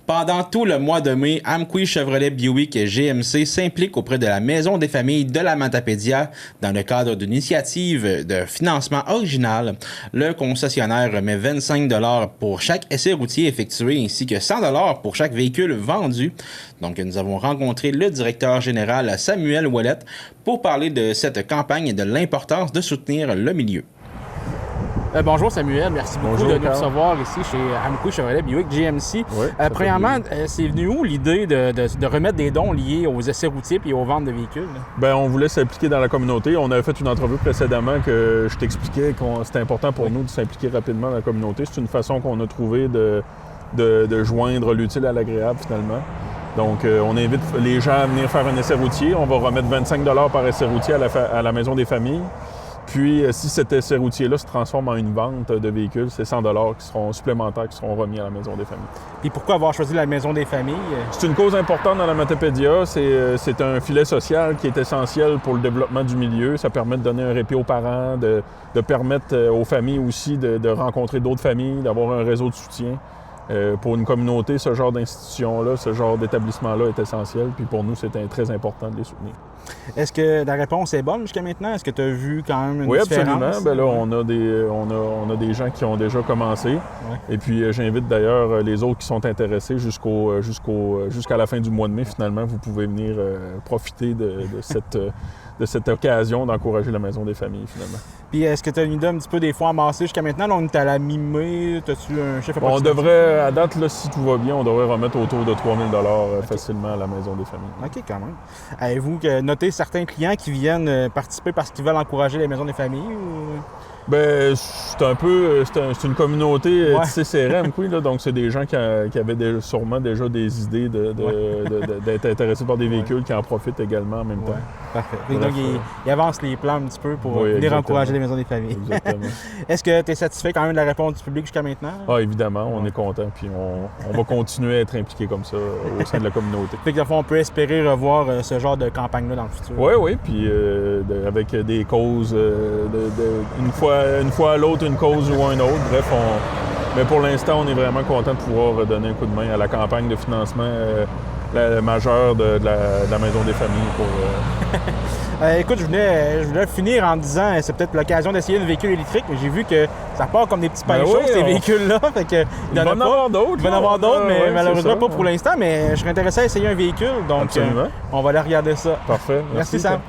Pendant tout le mois de mai, Amqui Chevrolet Buick GMC s'implique auprès de la Maison des familles de la Matapédia dans le cadre d'une initiative de financement original. Le concessionnaire remet 25 $ pour chaque essai routier effectué ainsi que 100 $ pour chaque véhicule vendu. Donc, nous avons rencontré le directeur général Samuel Ouellette pour parler de cette campagne et de l'importance de soutenir le milieu. Bonjour Samuel, merci beaucoup de nous recevoir ici chez Amqui Chevrolet Buick GMC. Oui, premièrement, c'est venu où l'idée de remettre des dons liés aux essais routiers et aux ventes de véhicules? Bien, on voulait s'impliquer dans la communauté. On avait fait une entrevue précédemment que je t'expliquais que c'était important pour nous de s'impliquer rapidement dans la communauté. C'est une façon qu'on a trouvé de joindre l'utile à l'agréable finalement. Donc, on invite les gens à venir faire un essai routier. On va remettre 25 $ par essai routier à la Maison des familles. Puis, si cet essai routier-là se transforme en une vente de véhicules, c'est 100 $ qui seront supplémentaires, qui seront remis à la Maison des familles. Et pourquoi avoir choisi la Maison des familles? C'est une cause importante dans la Matapédia. C'est un filet social qui est essentiel pour le développement du milieu. Ça permet de donner un répit aux parents, de permettre aux familles aussi de rencontrer d'autres familles, d'avoir un réseau de soutien. Pour une communauté, ce genre d'institution-là, ce genre d'établissement-là est essentiel. Puis pour nous, c'est très important de les soutenir. Est-ce que la réponse est bonne jusqu'à maintenant? Est-ce que tu as vu quand même une différence? Oui, absolument. Bien, là, on a des gens qui ont déjà commencé. Ouais. Et puis, j'invite d'ailleurs les autres qui sont intéressés jusqu'à la fin du mois de mai. Finalement, vous pouvez venir profiter de cette occasion d'encourager la Maison des familles, finalement. Puis, est-ce que tu as une idée un petit peu des fois amassées jusqu'à maintenant? Là, on est à la mi-mai. As-tu un chiffre On devrait, à date, là, si tout va bien, on devrait remettre autour de 3 000 $ facilement à la Maison des familles. OK, quand même. Avez-vous noté certains clients qui viennent participer parce qu'ils veulent encourager les maisons des familles? Ou... Bien, c'est une communauté tissée CRM, là, donc c'est des gens qui avaient sûrement déjà des idées d'être intéressés par des véhicules qui en profitent également en même temps. Parfait. Donc, ils avancent les plans un petit peu pour venir encourager les maisons des familles. Exactement. Est-ce que tu es satisfait quand même de la réponse du public jusqu'à maintenant? Ah, évidemment, on est content, puis on va continuer à être impliqué comme ça au sein de la communauté. Fait que, dans le fond, on peut espérer revoir ce genre de campagne-là dans le futur. Oui, puis avec des causes, une fois à l'autre, une cause ou un autre. Bref, mais pour l'instant, on est vraiment content de pouvoir donner un coup de main à la campagne de financement majeure de la Maison des familles pour... Écoute, je voulais finir en disant c'est peut-être l'occasion d'essayer un véhicule électrique, mais j'ai vu que ça part comme des petits pains chauds, ces véhicules-là. Fait que, il va en avoir d'autres. Il va en avoir d'autres, mais malheureusement pas pour l'instant. Mais je serais intéressé à essayer un véhicule, donc on va aller regarder ça. Parfait. Merci Sam.